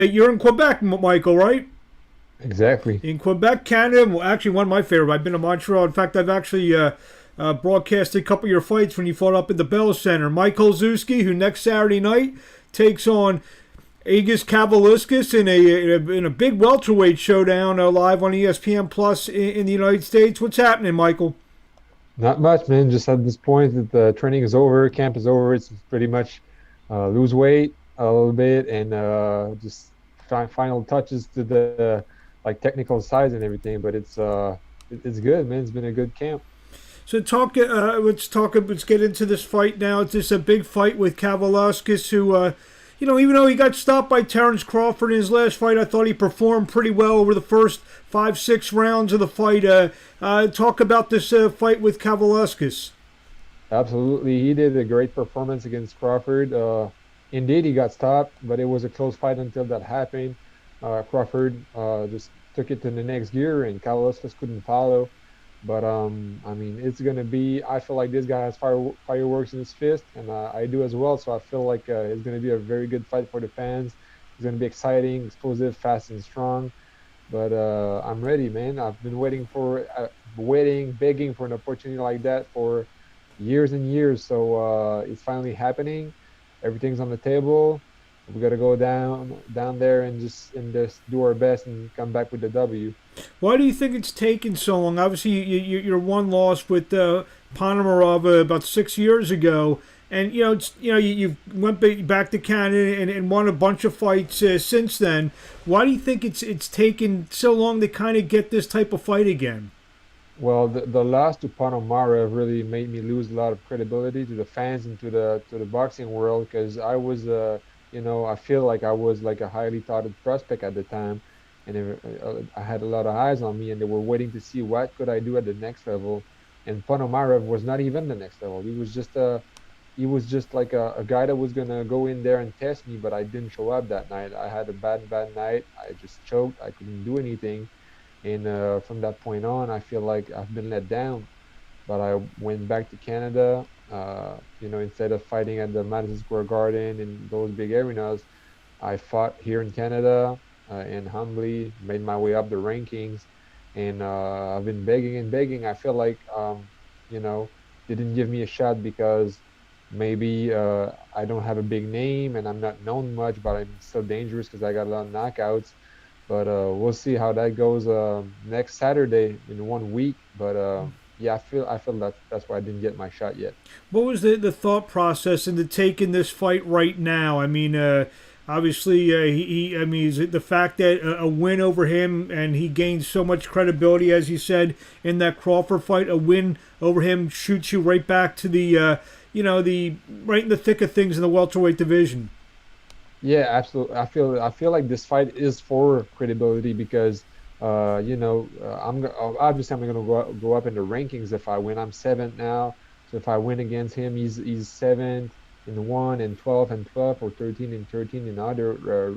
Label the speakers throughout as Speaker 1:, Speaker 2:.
Speaker 1: You're in Quebec, Michael, right?
Speaker 2: Exactly.
Speaker 1: In Quebec, Canada. Well, actually, one of my favorite. I've been to Montreal. In fact, I've actually broadcasted a couple of your fights when you fought up at the Bell Center. Mikael Zewski, who next Saturday night takes on Egidijus Kavaliauskas in a big welterweight showdown live on ESPN Plus in the United States. What's happening, Michael?
Speaker 2: Not much, man. Just at this point that the training is over, camp is over. It's pretty much lose weight a little bit and just final touches to the like technical size and everything. But it's good, man. It's been a good camp.
Speaker 1: So let's get into this fight now. It's just a big fight with Kavaliauskas, who, even though he got stopped by Terrence Crawford in his last fight, I thought he performed pretty well over the first 5, 6 rounds of the fight. Talk about this fight with Kavaliauskas.
Speaker 2: Absolutely, he did a great performance against Crawford. Indeed, he got stopped, but it was a close fight until that happened. Crawford just took it to the next gear, and Kavaliauskas couldn't follow. But I mean, it's gonna be. I feel like this guy has fireworks in his fist, and I do as well. So I feel like it's gonna be a very good fight for the fans. It's gonna be exciting, explosive, fast, and strong. But I'm ready, man. I've been begging for an opportunity like that for years and years. So it's finally happening. Everything's on the table. We got to go down there and just do our best and come back with the W.
Speaker 1: Why do you think it's taken so long? Obviously, you're one loss with Ponomarov about 6 years ago, and you went back to Canada and won a bunch of fights since then. Why do you think it's taken so long to kind of get this type of fight again?
Speaker 2: Well, the loss to Ponomarev really made me lose a lot of credibility to the fans and to the boxing world because I feel like I was like a highly touted prospect at the time, and I had a lot of eyes on me, and they were waiting to see what could I do at the next level. And Ponomarev was not even the next level. He was just like a guy that was gonna go in there and test me, but I didn't show up that night. I had a bad night. I just choked. I couldn't do anything. And from that point on, I feel like I've been let down. But I went back to Canada. Instead of fighting at the Madison Square Garden and those big arenas, I fought here in Canada and humbly made my way up the rankings. And I've been begging and begging. I feel like, you know, they didn't give me a shot because maybe I don't have a big name and I'm not known much, but I'm still dangerous because I got a lot of knockouts. But we'll see how that goes next Saturday in 1 week. But yeah, I feel that's why I didn't get my shot yet.
Speaker 1: What was the thought process into taking this fight right now? I mean, obviously, I mean, is it the fact that a win over him and he gained so much credibility, as you said, in that Crawford fight, a win over him shoots you right back to the right in the thick of things in the welterweight division.
Speaker 2: Yeah, absolutely. I feel like this fight is for credibility because obviously I'm gonna go up in the rankings if I win. I'm seventh now, so if I win against him, he's seventh in one and 12 or 13 in other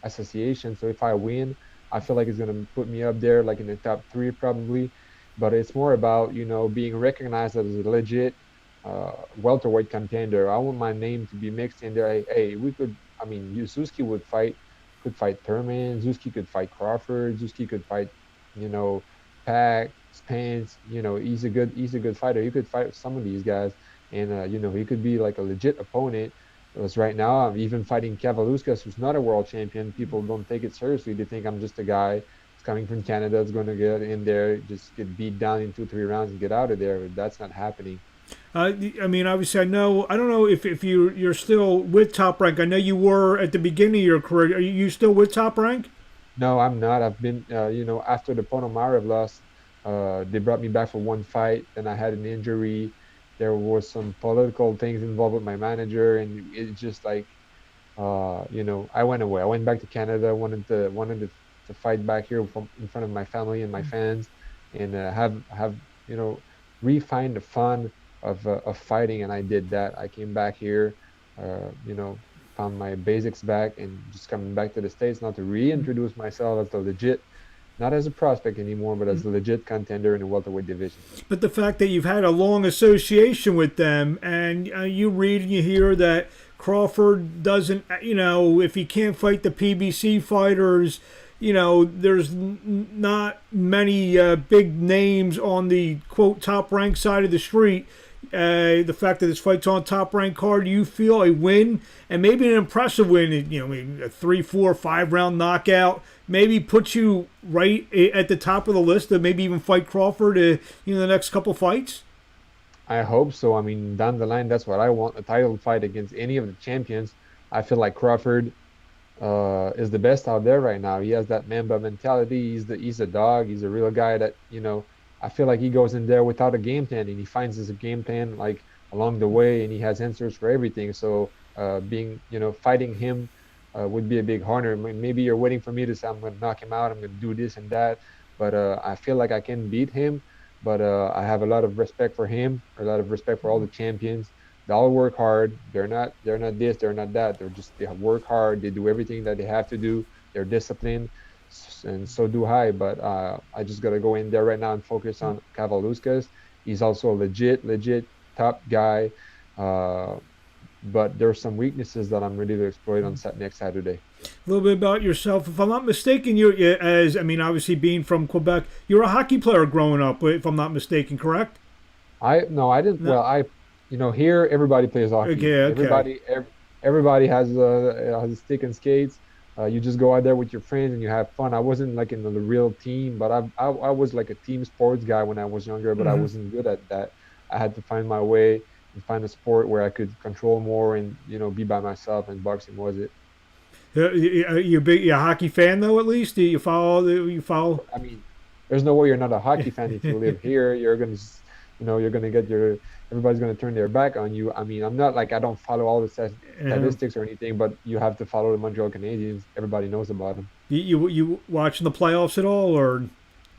Speaker 2: associations. So if I win, I feel like it's gonna put me up there like in the top three probably. But it's more about being recognized as a legit welterweight contender. I want my name to be mixed in there. Hey, we could. I mean, Suzuki could fight Thurman. Zuski could fight Crawford. Zuski could fight, you know, Pack, Spence. He's a good fighter. He could fight some of these guys, and he could be like a legit opponent. Because right now I'm even fighting Kavaliauskas, who's not a world champion. People don't take it seriously. They think I'm just a guy who's coming from Canada, that's going to get in there, just get beat down in 2, 3 rounds and get out of there. That's not happening.
Speaker 1: I mean, obviously, I don't know if you're still with Top Rank. I know you were at the beginning of your career. Are you still with Top Rank?
Speaker 2: No, I'm not. I've been, after the Ponomarev loss, they brought me back for one fight. Then I had an injury. There was some political things involved with my manager, and it's just like, I went away. I went back to Canada. Wanted to fight back here in front of my family and my fans, and have refine the fun of fighting. And I did that. I came back here, uh, you know, found my basics back, and just coming back to the States now to reintroduce myself as a legit, not as a prospect anymore, but as a legit contender in the welterweight division.
Speaker 1: But the fact that you've had a long association with them, and you read and you hear that Crawford doesn't, if he can't fight the PBC fighters, there's not many big names on the quote top ranked side of the street. The fact that this fight's on top ranked card, do you feel a win and maybe an impressive win, maybe a 3, 4, 5 round knockout, maybe puts you right at the top of the list to maybe even fight Crawford, the next couple fights?
Speaker 2: I hope so. I mean, down the line, that's what I want, a title fight against any of the champions. I feel like Crawford is the best out there right now. He has that Mamba mentality. He's a dog. He's a real guy that, I feel like he goes in there without a game plan, and he finds his game plan like along the way, and he has answers for everything. So fighting him would be a big honor. Maybe you're waiting for me to say I'm going to knock him out, I'm going to do this and that, but I feel like I can beat him. But I have a lot of respect for him, a lot of respect for all the champions. They all work hard. They're not this, they're not that. They work hard. They do everything that they have to do. They're disciplined, and so do I. But I just gotta go in there right now and focus on Kavaliauskas. He's also a legit top guy. But there's some weaknesses that I'm ready to exploit on next Saturday.
Speaker 1: A little bit about yourself. If I'm not mistaken, obviously being from Quebec, you're a hockey player growing up, if I'm not mistaken, correct?
Speaker 2: No, I didn't. No. Well, here everybody plays hockey.
Speaker 1: Okay.
Speaker 2: Everybody has a stick and skates. You just go out there with your friends and you have fun. I wasn't like in the real team, but I was like a team sports guy when I was younger, but I wasn't good at that. I had to find my way and find a sport where I could control more and be by myself, and boxing was it.
Speaker 1: You're a hockey fan though, at least. Do you follow?
Speaker 2: I mean, there's no way you're not a hockey fan if you live here. You're gonna, you're gonna get everybody's gonna turn their back on you. I mean, I'm not like I don't follow all the statistics or anything, but you have to follow the Montreal Canadiens. Everybody knows about them.
Speaker 1: You watching the playoffs at all, or?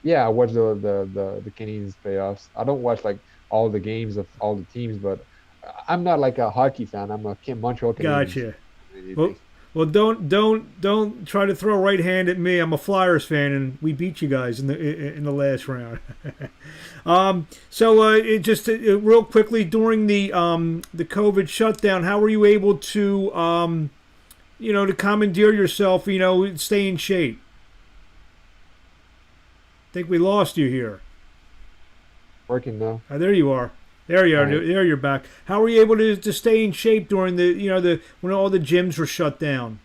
Speaker 2: Yeah, I watch the Canadiens playoffs. I don't watch like all the games of all the teams, but I'm not like a hockey fan. I'm a Montreal Canadiens.
Speaker 1: Gotcha. Well, don't try to throw a right hand at me. I'm a Flyers fan, and we beat you guys in the last round. Just real quickly, during the COVID shutdown, how were you able to to commandeer yourself, stay in shape? I think we lost you here.
Speaker 2: Working now.
Speaker 1: There you are. There you are. Right. There you're back. How were you able to stay in shape during when all the gyms were shut down?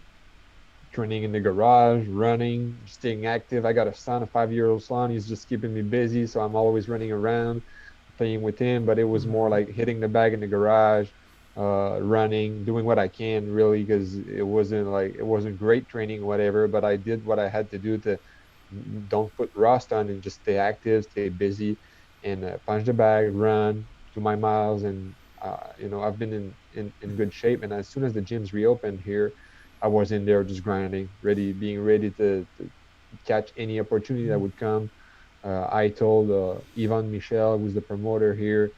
Speaker 2: Training in the garage, running, staying active. I got a 5-year-old son. He's just keeping me busy, so I'm always running around, playing with him. But it was more like hitting the bag in the garage, running, doing what I can really, because it wasn't great training or whatever. But I did what I had to do to don't put rust on and just stay active, stay busy, and punch the bag, run. To my miles, and I've been in good shape. And as soon as the gyms reopened here, I was in there just grinding, being ready to catch any opportunity that would come. I told Ivan Michel, who's the promoter here,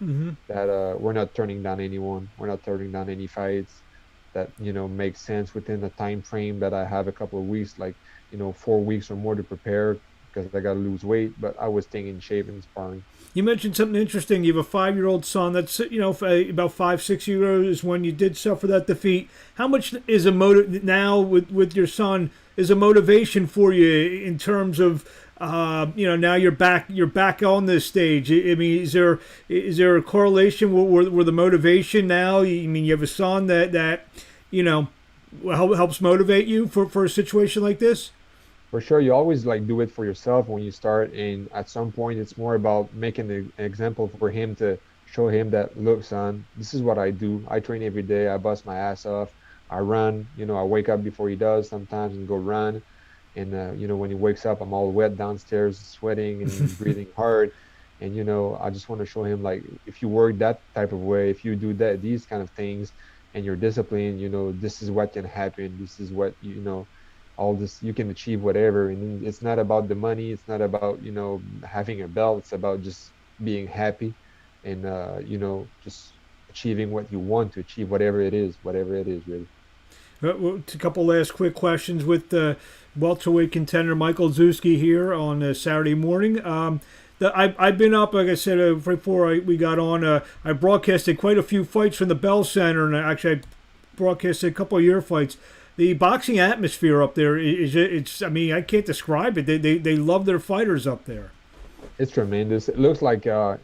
Speaker 2: that we're not turning down anyone. We're not turning down any fights that makes sense within the time frame that I have, a couple of weeks, 4 weeks or more to prepare, because I got to lose weight. But I was staying in shape and sparring.
Speaker 1: You mentioned something interesting. You have a 5-year-old son. That's about 5-6 years when you did suffer that defeat. How much is now with your son is a motivation for you in terms of now you're back on this stage? I mean, is there a correlation where the motivation now? I mean, you have a son that helps motivate you for a situation like this.
Speaker 2: For sure, you always do it for yourself when you start, and at some point it's more about making an example for him, to show him that, look, son, this is what I do. I train every day. I bust my ass off. I run. I wake up before he does sometimes and go run. And when he wakes up, I'm all wet downstairs, sweating and breathing hard. And I just want to show him, if you work that type of way, if you do these kind of things, and you're disciplined, this is what can happen. This is what all this, you can achieve whatever. And it's not about the money, it's not about having a belt, it's about just being happy and just achieving what you want to achieve, whatever it is really.
Speaker 1: A couple last quick questions with the welterweight contender Mikael Zewski here on Saturday morning. I've been up, like I said, before we got on. I broadcasted quite a few fights from the Bell Center, and actually broadcasted a couple of your fights. The boxing atmosphere up there it's I mean, I can't describe it. They love their fighters up there.
Speaker 2: It's tremendous. It looks like I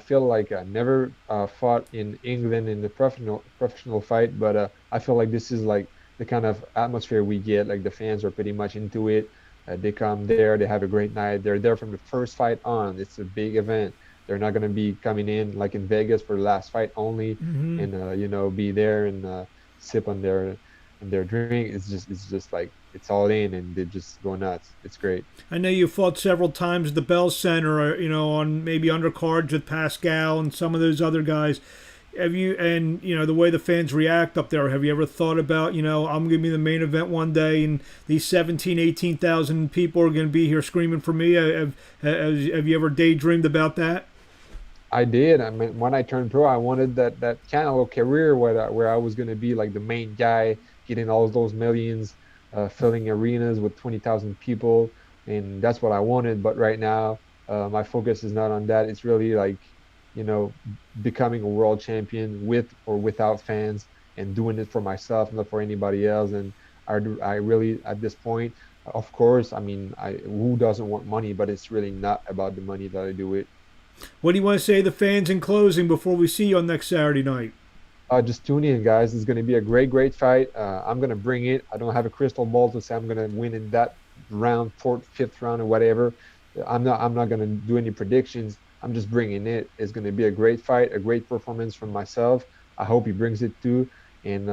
Speaker 2: feel like I never fought in England in the professional fight, but I feel like this is like the kind of atmosphere we get. Like the fans are pretty much into it. They come there, they have a great night. They're there from the first fight on. It's a big event. They're not going to be coming in like in Vegas for the last fight only, and be there and sip on their drink. It's just like it's all in, and they just go nuts. It's great.
Speaker 1: I know you fought several times at the Bell Center, on maybe undercards with Pascal and some of those other guys. Have you, and the way the fans react up there, have you ever thought about, I'm going to be the main event one day and these 18,000 people are going to be here screaming for me? Have you ever daydreamed about that?
Speaker 2: I did. I mean, when I turned pro, I wanted that kind of career where I was going to be like the main guy, getting all those millions, filling arenas with 20,000 people, and that's what I wanted. But right now, my focus is not on that. It's really like, becoming a world champion with or without fans, and doing it for myself, not for anybody else. And I really, at this point, of course, I mean, who doesn't want money? But it's really not about the money that I do it.
Speaker 1: What do you want to say to the fans in closing before we see you on next Saturday night?
Speaker 2: Just tune in, guys. It's going to be a great fight. I'm going to bring it. I don't have a crystal ball to say I'm going to win in that round, fourth, fifth round, or whatever. I'm not going to do any predictions. I'm just bringing it. It's going to be a great fight, a great performance from myself. I hope he brings it too, and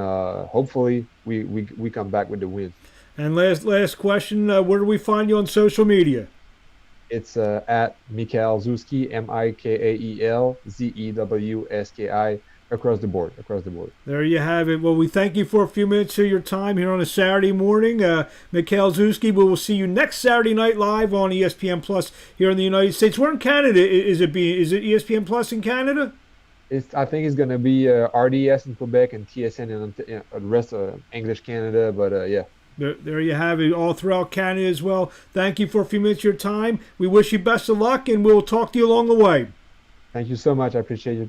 Speaker 2: hopefully we come back with the win.
Speaker 1: And last question: where do we find you on social media?
Speaker 2: It's at Mikael Zewski, MikaelZewski, across the board.
Speaker 1: There you have it. Well, we thank you for a few minutes of your time here on a Saturday morning. Mikael Zewski, we will see you next Saturday night live on ESPN Plus here in the United States. Where in Canada is it ESPN Plus in Canada?
Speaker 2: I think it's going to be RDS in Quebec and TSN in the rest of English Canada, but yeah.
Speaker 1: There you have it, all throughout Canada as well. Thank you for a few minutes of your time. We wish you best of luck, and we'll talk to you along the way.
Speaker 2: Thank you so much. I appreciate it.